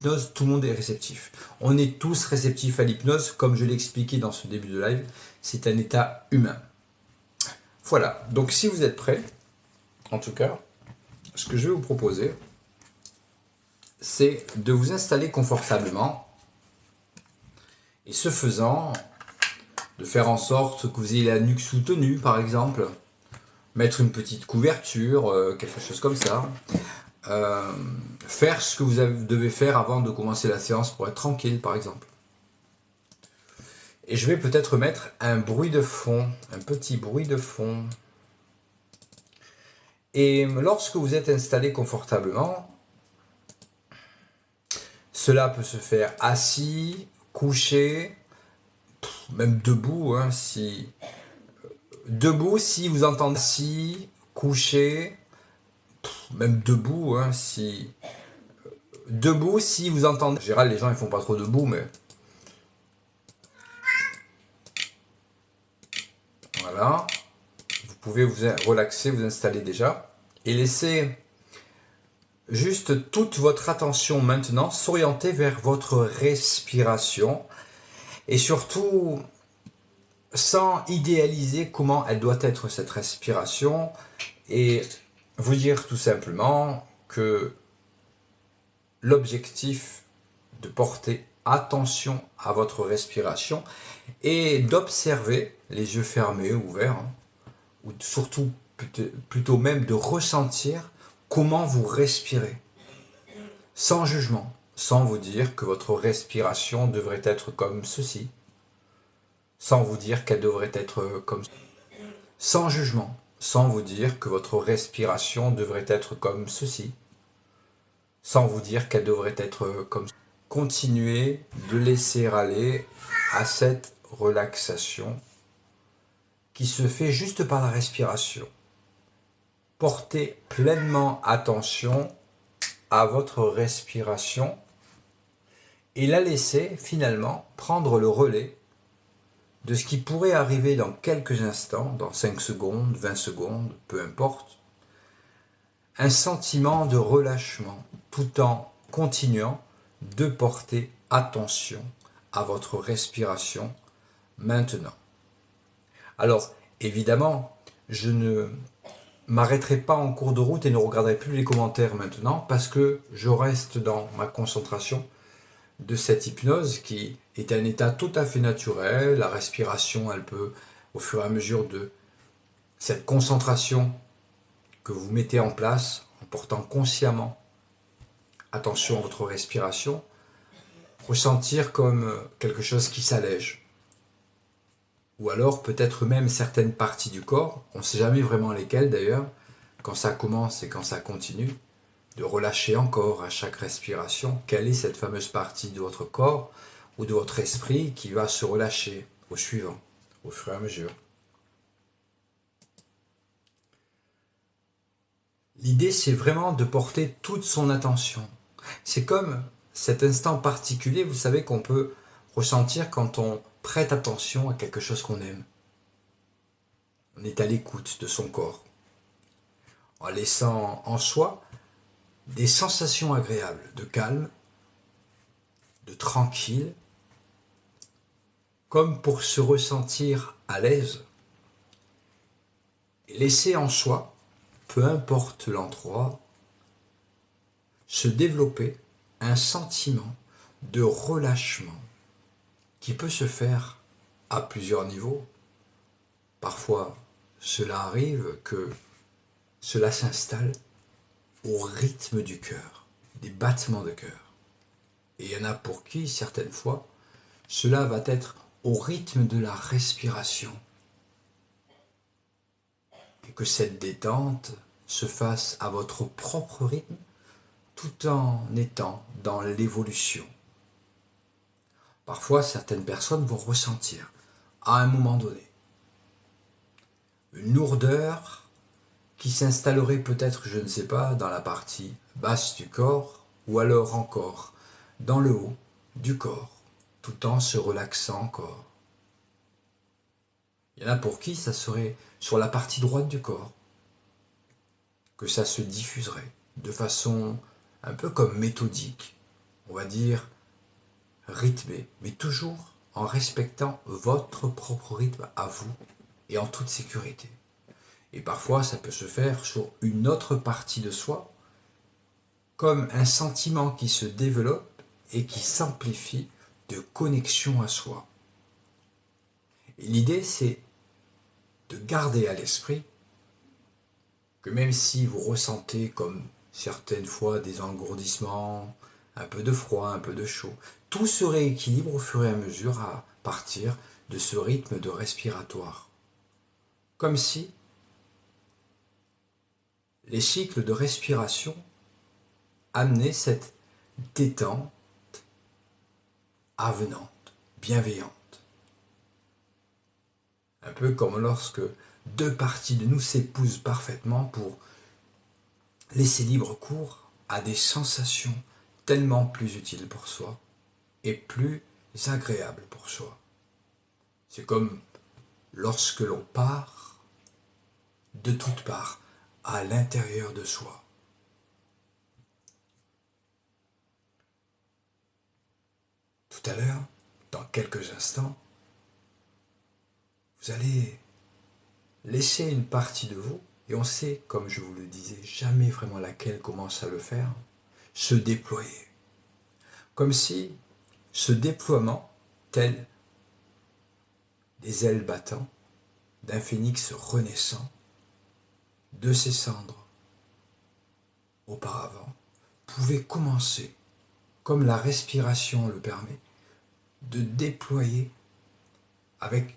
L'hypnose, tout le monde est réceptif. On est tous réceptifs à l'hypnose, comme je l'ai expliqué dans ce début de live, c'est un état humain. Voilà, donc si vous êtes prêts, en tout cas, ce que je vais vous proposer, c'est de vous installer confortablement, et ce faisant, de faire en sorte que vous ayez la nuque soutenue, par exemple, mettre une petite couverture, quelque chose comme ça, faire ce que vous devez faire avant de commencer la séance pour être tranquille, par exemple. Et je vais peut-être mettre un bruit de fond, un petit bruit de fond. Et lorsque vous êtes installé confortablement, cela peut se faire assis, couché, même debout, hein, debout si vous entendez assis, couché, même debout, hein, debout si vous entendez. En général, les gens ils font pas trop debout, mais voilà. Vous pouvez vous relaxer, vous installer déjà et laisser juste toute votre attention maintenant s'orienter vers votre respiration et surtout sans idéaliser comment elle doit être cette respiration et vous dire tout simplement que l'objectif de porter attention à votre respiration et d'observer les yeux fermés ou ouverts, hein, ou surtout plutôt même de ressentir comment vous respirez, sans jugement, sans vous dire que votre respiration devrait être comme ceci, sans vous dire qu'elle devrait être comme ceci, sans jugement, sans vous dire que votre respiration devrait être comme ceci, sans vous dire qu'elle devrait être comme ceci. Continuez de laisser aller à cette relaxation qui se fait juste par la respiration. Portez pleinement attention à votre respiration et la laissez finalement prendre le relais de ce qui pourrait arriver dans quelques instants, dans 5 secondes, 20 secondes, peu importe, un sentiment de relâchement tout en continuant de porter attention à votre respiration maintenant. Alors, évidemment, je ne m'arrêterai pas en cours de route et ne regarderai plus les commentaires maintenant parce que je reste dans ma concentration de cette hypnose qui est un état tout à fait naturel. La respiration, elle peut, au fur et à mesure de cette concentration que vous mettez en place, en portant consciemment attention à votre respiration, ressentir comme quelque chose qui s'allège. Ou alors peut-être même certaines parties du corps, on ne sait jamais vraiment lesquelles d'ailleurs, quand ça commence et quand ça continue, de relâcher encore à chaque respiration, quelle est cette fameuse partie de votre corps ou de votre esprit qui va se relâcher au suivant, au fur et à mesure. L'idée, c'est vraiment de porter toute son attention. C'est comme cet instant particulier, vous savez, qu'on peut ressentir quand on prête attention à quelque chose qu'on aime. On est à l'écoute de son corps, en laissant en soi des sensations agréables, de calme, de tranquille, comme pour se ressentir à l'aise, et laisser en soi, peu importe l'endroit, se développer un sentiment de relâchement qui peut se faire à plusieurs niveaux. Parfois, cela arrive que cela s'installe au rythme du cœur, des battements de cœur. Et il y en a pour qui, certaines fois, cela va être au rythme de la respiration. Et que cette détente se fasse à votre propre rythme, tout en étant dans l'évolution. Parfois, certaines personnes vont ressentir, à un moment donné, une lourdeur qui s'installerait peut-être, je ne sais pas, dans la partie basse du corps, ou alors encore dans le haut du corps, tout en se relaxant encore. Il y en a pour qui ça serait sur la partie droite du corps, que ça se diffuserait de façon un peu comme méthodique, on va dire, rythmé, mais toujours en respectant votre propre rythme à vous et en toute sécurité. Et parfois, ça peut se faire sur une autre partie de soi, comme un sentiment qui se développe et qui s'amplifie de connexion à soi. Et l'idée, c'est de garder à l'esprit que même si vous ressentez comme certaines fois des engourdissements, un peu de froid, un peu de chaud, tout se rééquilibre au fur et à mesure à partir de ce rythme de respiratoire. Comme si les cycles de respiration amenaient cette détente avenante, bienveillante. Un peu comme lorsque deux parties de nous s'épousent parfaitement pour laisser libre cours à des sensations tellement plus utiles pour soi et plus agréables pour soi. C'est comme lorsque l'on part de toutes parts à l'intérieur de soi. Tout à l'heure, dans quelques instants, vous allez laisser une partie de vous, et on sait, comme je vous le disais, jamais vraiment laquelle commence à le faire, se déployer. Comme si ce déploiement, tel des ailes battant d'un phénix renaissant de ses cendres auparavant, pouvait commencer, comme la respiration le permet, de déployer avec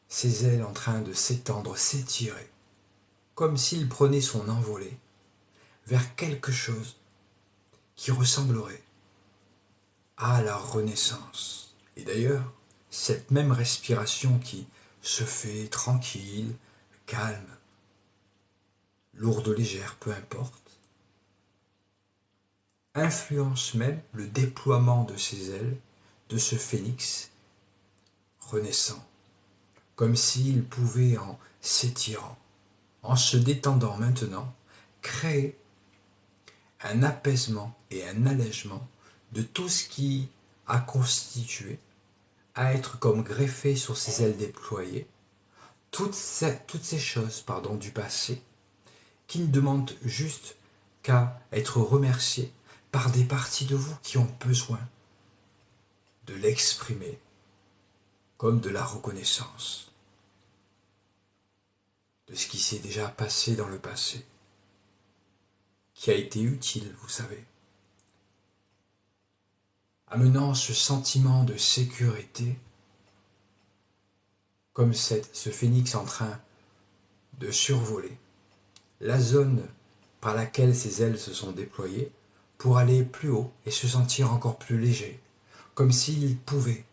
ses ailes en train de s'étendre, s'étirer, comme s'il prenait son envolée vers quelque chose qui ressemblerait à la renaissance. Et d'ailleurs, cette même respiration qui se fait tranquille, calme, lourde ou légère, peu importe, influence même le déploiement de ses ailes, de ce phénix renaissant, comme s'il pouvait, en s'étirant, en se détendant maintenant, créer un apaisement et un allègement de tout ce qui a constitué à être comme greffé sur ses ailes déployées, toutes ces choses du passé, qui ne demandent juste qu'à être remerciées par des parties de vous qui ont besoin de l'exprimer comme de la reconnaissance de ce qui s'est déjà passé dans le passé, qui a été utile, vous savez, amenant ce sentiment de sécurité, comme ce phénix en train de survoler la zone par laquelle ses ailes se sont déployées pour aller plus haut et se sentir encore plus léger, comme s'il pouvait,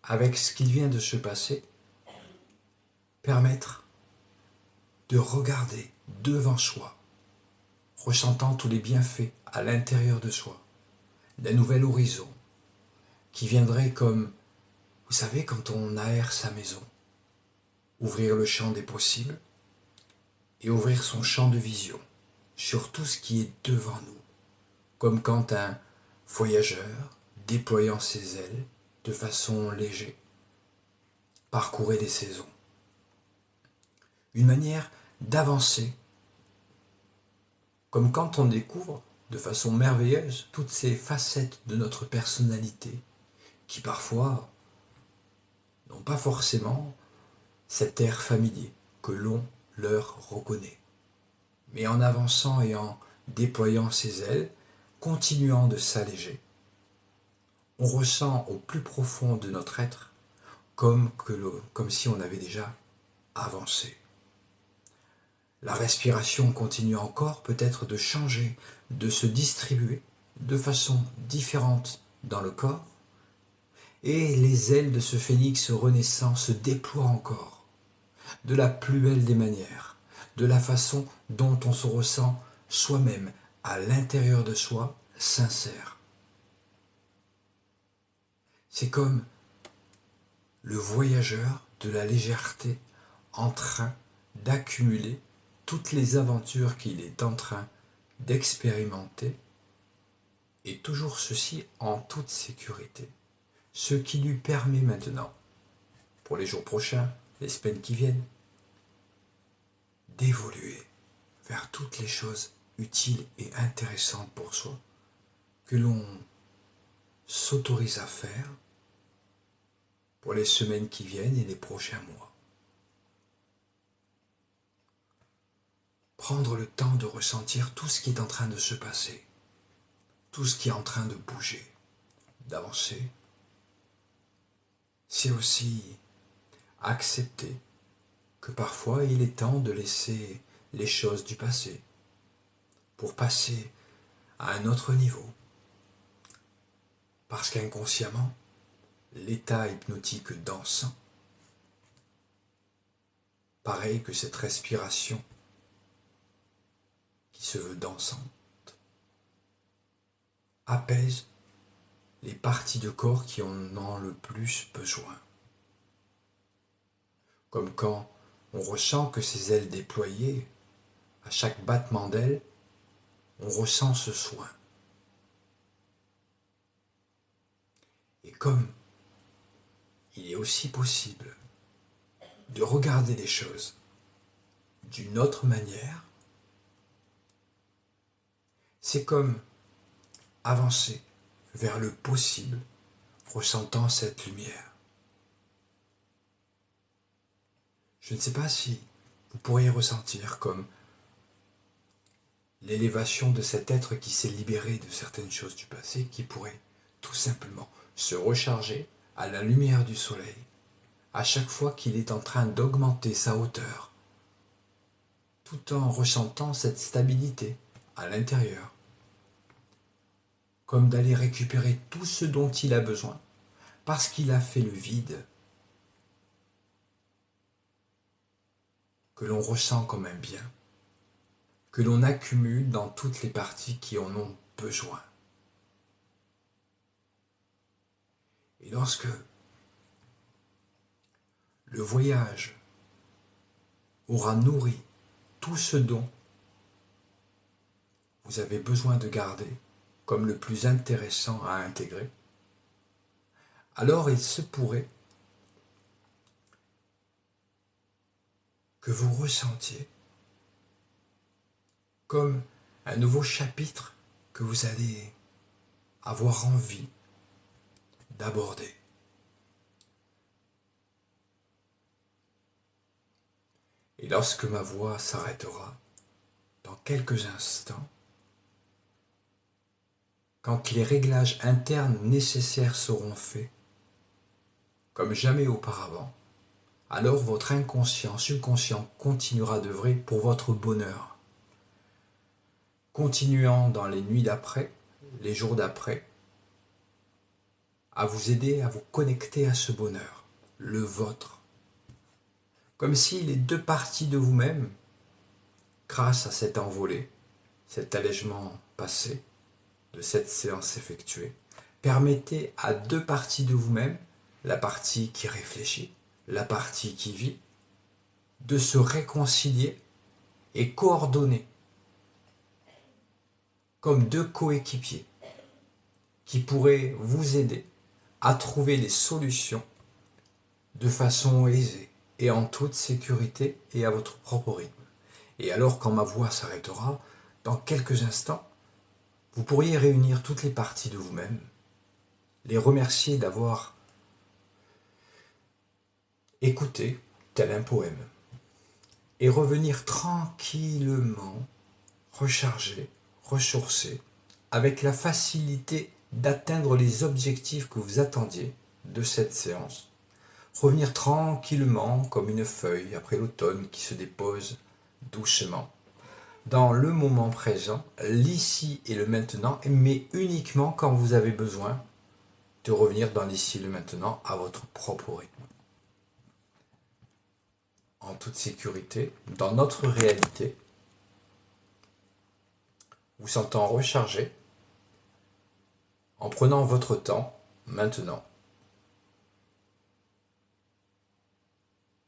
avec ce qui vient de se passer, permettre de regarder devant soi, ressentant tous les bienfaits à l'intérieur de soi, d'un nouvel horizon qui viendrait comme, vous savez, quand on aère sa maison, ouvrir le champ des possibles et ouvrir son champ de vision sur tout ce qui est devant nous, comme quand un voyageur, déployant ses ailes de façon légère, parcourait des saisons. Une manière d'avancer, comme quand on découvre de façon merveilleuse toutes ces facettes de notre personnalité qui parfois n'ont pas forcément cet air familier que l'on leur reconnaît. Mais en avançant et en déployant ses ailes, continuant de s'alléger, on ressent au plus profond de notre être comme si on avait déjà avancé. La respiration continue encore peut-être de changer, de se distribuer de façon différente dans le corps, et les ailes de ce phénix renaissant se déploient encore, de la plus belle des manières, de la façon dont on se ressent soi-même, à l'intérieur de soi, sincère. C'est comme le voyageur de la légèreté en train d'accumuler toutes les aventures qu'il est en train d'expérimenter Et toujours ceci en toute sécurité. Ce qui lui permet maintenant, pour les jours prochains, les semaines qui viennent, d'évoluer vers toutes les choses utiles et intéressantes pour soi, que l'on s'autorise à faire pour les semaines qui viennent et les prochains mois. Prendre le temps de ressentir tout ce qui est en train de se passer, tout ce qui est en train de bouger, d'avancer. C'est aussi accepter que parfois il est temps de laisser les choses du passé pour passer à un autre niveau. Parce qu'inconsciemment, l'état hypnotique dansant, pareil que cette respiration qui se veut dansante, apaise les parties de corps qui en ont le plus besoin. Comme quand on ressent que ses ailes déployées, à chaque battement d'ailes, on ressent ce soin. Et comme il est aussi possible de regarder les choses d'une autre manière, c'est comme avancer vers le possible, ressentant cette lumière. Je ne sais pas si vous pourriez ressentir comme l'élévation de cet être qui s'est libéré de certaines choses du passé, qui pourrait tout simplement se recharger à la lumière du soleil, à chaque fois qu'il est en train d'augmenter sa hauteur, tout en ressentant cette stabilité à l'intérieur, comme d'aller récupérer tout ce dont il a besoin, parce qu'il a fait le vide, que l'on ressent comme un bien, que l'on accumule dans toutes les parties qui en ont besoin. Et lorsque le voyage aura nourri tout ce dont vous avez besoin de garder comme le plus intéressant à intégrer, alors il se pourrait que vous ressentiez comme un nouveau chapitre que vous allez avoir envie d'aborder. Et lorsque ma voix s'arrêtera, dans quelques instants, quand les réglages internes nécessaires seront faits, comme jamais auparavant, alors votre inconscient, subconscient continuera d'œuvrer pour votre bonheur, continuant dans les nuits d'après, les jours d'après, à vous aider à vous connecter à ce bonheur, le vôtre. Comme si les deux parties de vous-même, grâce à cet envolé, cet allègement passé, de cette séance effectuée, permettaient à deux parties de vous-même, la partie qui réfléchit, la partie qui vit, de se réconcilier et coordonner comme deux coéquipiers qui pourraient vous aider à trouver les solutions de façon aisée et en toute sécurité et à votre propre rythme. Et alors, quand ma voix s'arrêtera, dans quelques instants, vous pourriez réunir toutes les parties de vous-même, les remercier d'avoir écouté tel un poème, et revenir tranquillement, rechargé, ressourcé, avec la facilité d'atteindre les objectifs que vous attendiez de cette séance. Revenir tranquillement comme une feuille après l'automne qui se dépose doucement, dans le moment présent, l'ici et le maintenant, mais uniquement quand vous avez besoin de revenir dans l'ici et le maintenant à votre propre rythme. En toute sécurité, dans notre réalité, vous sentant rechargé, en prenant votre temps, maintenant,